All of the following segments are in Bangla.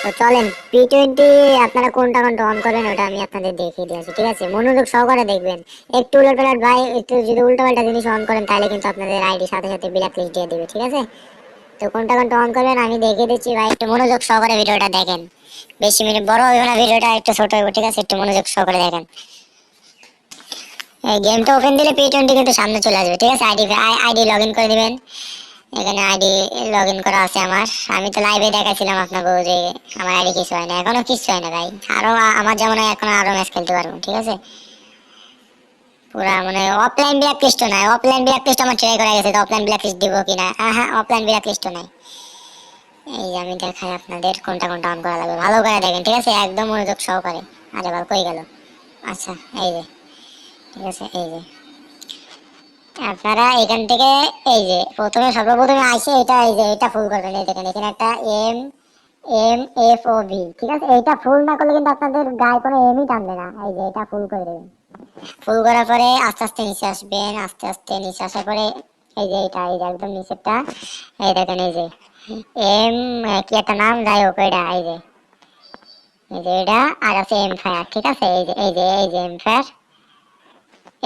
তো চলেন P20 আপনারা কোনটা কোনটা অন করবেন ওটা আমি আপনাদের দেখিয়ে দিয়েছি, ঠিক আছে? মনোযোগ সহকারে দেখবেন। একটু উল্টোপাল্টা ভাই, একটু যদি উল্টোপাল্টা জিনিস অন করেন তাহলে কিন্তু আপনাদের আইডি সাথে সাথে ব্ল্যাক লিস্ট দিয়ে দিবে, ঠিক আছে? তো কোনটা কোনটা অন করবেন আমি দেখিয়ে দিচ্ছি ভাই, একটু মনোযোগ সহকারে ভিডিওটা দেখেন। বেশি মিনিট বড় হবে না, ভিডিওটা একটু ছোট হবে, ঠিক আছে? একটু মনোযোগ সহকারে দেখেন। এই গেমটা ওপেন দিলে P20 কিন্তু সামনে চলে আসবে, ঠিক আছে? আইডি লগ ইন করে দিবেন। এখানে আইডি লগ ইন করা আছে আমার। আমি তো লাইভে দেখাইছিলাম আপনাকে যে আমার আইডি কিছু হয় না, এখনো কিছু হয় না ভাই। আরো আমার যেমন এখন আরো ম্যাচ খেলতে পারবো, ঠিক আছে? পুরা মানে অফলাইন ব্ল্যাক লিস্ট নাই, অফলাইন ব্ল্যাক লিস্ট আমার ট্রাই করা গেছে, তো অফলাইন ব্ল্যাক লিস্ট দিব কিনা। হ্যাঁ, অফলাইন ব্ল্যাক লিস্ট নাই। এই যে আমি দেখাই আপনাদের কোনটা কোনটা অন করা লাগবে, ভালো করে দেখেন, ঠিক আছে? একদম মনোযোগ সহকারে। আরে বাল কই গেল? আচ্ছা, এই যে, ঠিক আছে, এই যে আপনারা এখান থেকে এই যে প্রথমে সর্বপ্রথমে আসে এটা, এই যে এটা ফুল করবেন। এই দেখেন এখানে একটা MFOV, ঠিক আছে? এইটা ফুল না করলে কিন্তু আপনাদের গায়ে কোনো এমই টানবে না। এই যে এটা ফুল করে দেবেন। ফুল করার পরে আস্তে আস্তে নিচে আসবেন, আস্তে আস্তে নিচে আসার পরে এই যে এটা, এই যে একদম নিচেরটা, এই দেখেন এই যে এম কি একটা নাম, যাই হোক এটা, এই যে এটা আর আছে এম ফায়ার, ঠিক আছে? এই যে এম ফায়ার,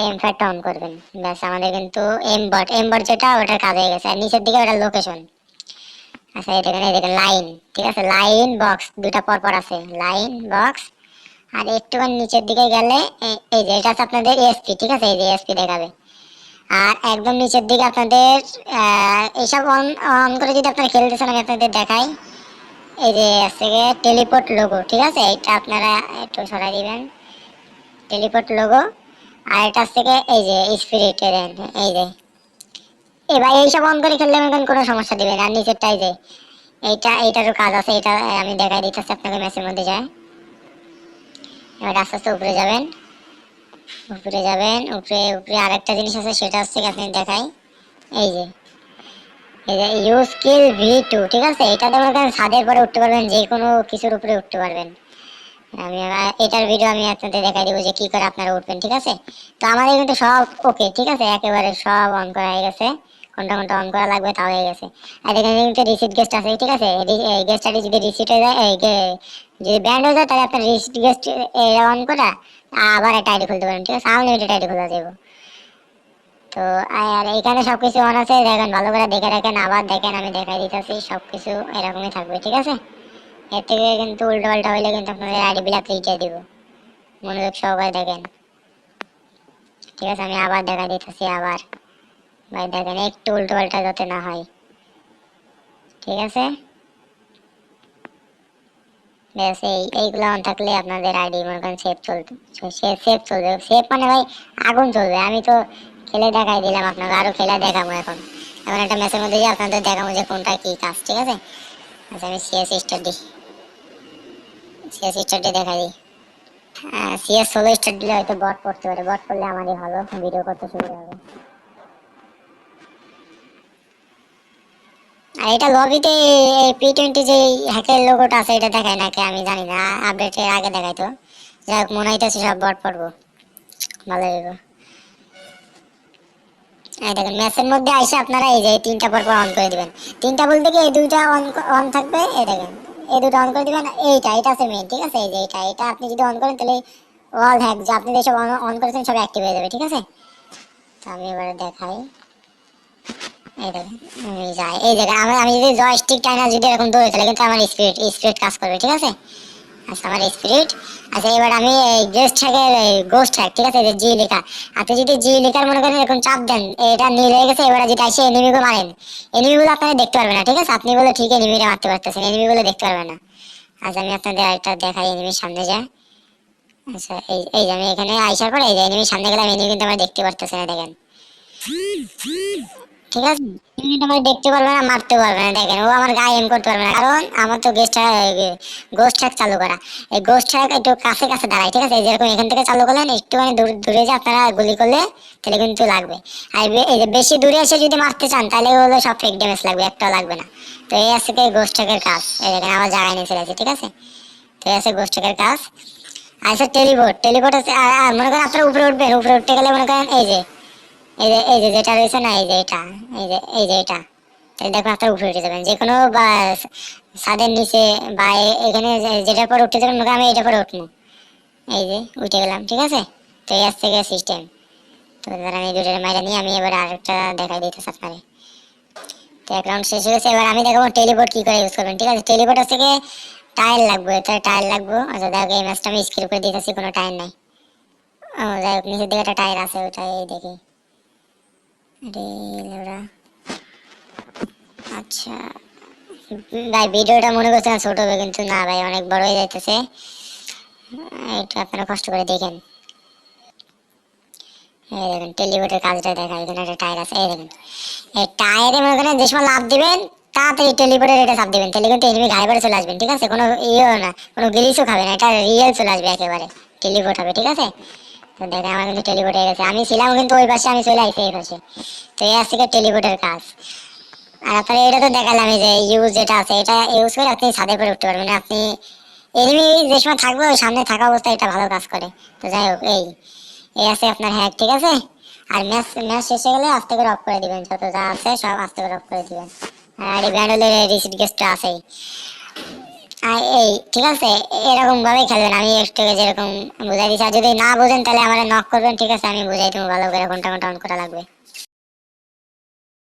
এমফ্যাক্ট অন করবেন। ব্যাস আমাদের কিন্তু এমবট যেটা ওটার কাজ হয়ে গেছে। আর নিচের দিকে ওটা লোকেশন। আচ্ছা এই দেখেন লাইন, ঠিক আছে? লাইন বক্স দুটা পর পর আছে, লাইন বক্স। আর একটুখানি নিচের দিকে গেলে এই যে এটা আছে আপনাদের এসপি, ঠিক আছে? এই যে এসপি দেখাবে। আর একদম নিচের দিকে আপনাদের এইসব অন অন করে যদি আপনারা খেলতেছেন আমি আপনাদের দেখাই। এই যে আছে টেলিপোর্ট লোগো, ঠিক আছে? এটা আপনারা একটু সরাই দিবেন, টেলিপোর্ট লোগো। আর এটা থেকে এই যে স্পিরিট, এই যে ভাই এইসব অন করে খেললে মনে করেন কোনো সমস্যা দিবে না। আর নিচেরটাই যে এইটারও কাজ আছে, এটা আমি দেখাই দিতেছি আপনাকে। ম্যাচের মধ্যে যায়, এবার আস্তে আস্তে উপরে যাবেন, উপরে উপরে আরেকটা জিনিস আছে, সেটা হচ্ছে কি আপনি দেখাই। এই যে ইউজ স্কিল V2, ঠিক আছে? এটাতে মনে করেন ছাদের পরে উঠতে পারবেন, যে কোনো কিছুর উপরে উঠতে পারবেন। আমি এটার ভিডিও আমি আপনাদের দেখাই দিব যে কি করে আপনারা উঠবেন, ঠিক আছে? তো আমাদের কিন্তু সব ওকে, ঠিক আছে? একেবারে সব অন করা হয়ে গেছে। কোনটা কোনটা অন করা লাগবে তাও হয়ে গেছে। আর এখানে কিন্তু রিসিট গেস্ট আছে, ঠিক আছে? এই গেস্টটা যদি রিসিট হয়ে যায়, যদি ব্যান্ড হয়ে যায়, তাহলে আপনার রিসিট গেস্ট অন করে আবার একটা আইডি খুলতে পারেন, ঠিক আছে? আনলিমিটেড আইডি খোলা যাবে। তো আর এখানে সবকিছু অন আছে, দেখেন ভালো করে দেখে রাখেন। আবার দেখেন আমি দেখাই দিতেছি, সবকিছু এরকমই থাকবে, ঠিক আছে? এর থেকে কিন্তু উল্টো পাল্টা হইলে কিন্তু আপনাদের আইডি বিলাক লিখে দিব। মনোযোগ সহকারে দেখেন, ঠিক আছে? আমি আবার দেখা দিতেছি আবার। ভাই দেখেন একটু উল্টো পাল্টা যাতে না হয়, ঠিক আছে? ব্যাস এইগুলো অন থাকলে আপনাদের আইডি মনে করেন সেফ চলবে। সেফ মানে ভাই আগুন চলবে। আমি তো খেলে দেখাই দিলাম আপনাকে, আরো খেলে দেখাবো এখন। এখন একটা ম্যাচের মধ্যে যে আপনাদের দেখাবো যে কোনটা কি কাজ, ঠিক আছে? আচ্ছা আমি সিএস স্টার দেখাই দিই। সিএস 16 স্টার দিলে হয়তো বট পড়তে পারে, বট করলে আমারই ভালো, ভিডিও করতে সুবিধা হবে। আর এটা লবিতে P20 যে হ্যাকের লোগোটা আছে এটা দেখায় নাকি আমি জানি না, আপডেটের আগে দেখাইতো। যাই হোক মনে হইতেছে সব বট পড়বো, ভালো হইব। এই দেখেন ম্যাচের মধ্যে আইসা আপনারা এই যে তিনটা পর পর অন করে দিবেন। তিনটা বলতে কি এই দুইটা অন অন থাকবে, এই দেখেন এই দুটো অন করে দিবেন। এটা আছে মেইন, ঠিক আছে? এই যে এটা আপনি যদি অন করেন তাহলে অল হ্যাক যে আপনি যেসব অন করেছেন সব অ্যাক্টিভ হয়ে যাবে, ঠিক আছে? তো আমি এবারে দেখাই। এই দেখেন আমি যাই, এই দেখেন আমি যদি জয়স্টিক টাইনা যদি এরকম দৌড়ে তাহলে কিন্তু আমার স্পিরিট কাজ করবে, ঠিক আছে? আচ্ছা আমার স্পিরিট। আচ্ছা এবার আমি এই গেস্ট হ্যাকের গোস্ট হ্যাক, ঠিক আছে? এই যে জি লেখা, আপনি যদি জি লেখার মনে করেন এরকম চাপ দেন, এটা নীল হয়ে গেছে। এবার যদি এসে এনিমিকে মারেন, এনিমিগুলো আপনারা দেখতে পারবেন না, ঠিক আছে? আপনি বলে ঠিক এনিমিটা মারতে পারতেছেন, এনিমিগুলো দেখতে পারবেন না। আচ্ছা আমি আপনাদের আরেকটা দেখাই, এনিমির সামনে যায়। আচ্ছা এই যে আমি এখানে আইসার পরে এই যে এনিমির সামনে গেলাম, এনিমি কিন্তু আমরা দেখতে পারতেছি না, দেখেন, ঠিক আছে? তুমি তোমার দেখতে পারবে না, মারতে পারবে না। দেখেন ও আমার গায়ে এম করতে পারবে না, কারণ আমার তো গোস্ট ট্র্যাক চালু করা। এই গোস্ট ট্র্যাক একটু কাছে কাছে দাঁড়ায়, ঠিক আছে? যেরকম এখান থেকে চালু করলেন একটুখানি দূরে যে আপনারা গুলি করলে তাহলে কিন্তু লাগবে। আর এই যে বেশি দূরে এসে যদি মারতে চান তাহলে হলো সব ফেক ড্যামেজ লাগবে, একটাও লাগবে না। তো এই আছে কি গোস্ট ট্র্যাকের কাজ। এই দেখেন আমার জায়গায় নিয়ে চলে আসে, ঠিক আছে? তো এই আছে গোস্ট ট্র্যাকের কাজ। আচ্ছা টেলিপোর্ট আছে। আর মনে করেন আপনারা উপরে উঠবেন, উপরে উঠতে গেলে মনে করেন এই যে যেটা রয়েছে না, এই যে এটা, এই যে এটা, তাহলে দেখো আপনার উপরে উঠে যাবেন। যে কোনো ছাদের নিচে বা এখানে যেটার পর উঠতে থাকুন আমি এটার পরে উঠবো। এই যে উঠে গেলাম, ঠিক আছে। তো এই আসছে গিয়ে সিস্টেম। তো এবার আমি দুটোর মাইরা নিয়ে আমি এবার আরেকটা দেখাই দিতেছি আপনারে। তো এক রাউন্ড শেষ হয়ে গেছে, এবার আমি দেখাবো টেলিপোর্ট কি করে ইউজ করবেন, ঠিক আছে। টেলিপোর্ট হচ্ছে গিয়ে টায়ার লাগবে, এটা টায়ার লাগবে। আচ্ছা দেখো এই ম্যাচটা আমি স্কিপ করে দিতেছি, কোনো টায়ার নাই। ও যাই হোক, নিচের দিকে একটা টায়ার আছে, ওটাই দেখি। আরে লেবড়া। আচ্ছা ভাই, ভিডিওটা মনে করছিলাম ছোট হবে, কিন্তু না ভাই, অনেক বড় হয়ে যাইতেছে। একটু আপনারা কষ্ট করে দেখেন। এই দেখেন টেলিপোর্টের কাজটা দেখা, এখানে একটা টায়ার আছে, এই দেখেন। এই টায়ারে মনে করেন যে সময় লাফ দিবেন, তাড়াতাড়ি টেলিপোর্টের এটা চাপ দিবেন, তাহলে কিন্তু এনিমি ঘাড়ে পড়ে চলে আসবেন, ঠিক আছে। কোনো ইয়েও না, কোনো গ্লিচও খাবে না, এটা রিয়েল চলে আসবে একেবারে। টেলিপোর্ট হবে, ঠিক আছে। তো দেখেন আমার কিন্তু টেলিপোর্ট হয়ে গেছে, আমি ছিলাম কিন্তু ওই পাশে, আমি চলে আসছি এই পাশে। তো এই আসছে টেলিপোর্টের কাজ। আর আপনার এটা তো দেখালাম, এই যে ইউজ যেটা আছে, এটা ইউজ করে আপনি ছাদের উপরে উঠতে পারবেন। আপনি এনিমি যে সময় থাকবে ওই সামনে থাকা অবস্থায় এটা ভালো কাজ করে। তো যাই হোক, এই আছে আপনার হ্যাক, ঠিক আছে। আর ম্যাচ ম্যাচ শেষে গেলে আস্তে করে অফ করে দিবেন, যত যা আছে সব আস্তে করে অফ করে দিবেন। আর এই ব্যান্ডেলের রিসিট গেস্টটা আছেই। আর এই ঠিক আছে, এরকম ভাবেই খেলবেন, আমি একটু যেরকম বুঝাই দিচ্ছি। আর যদি না বোঝেন তাহলে আমার নক করবেন, ঠিক আছে, আমি বুঝাই দেবো ভালো করে কোনটা কোনটা অন করা লাগবে।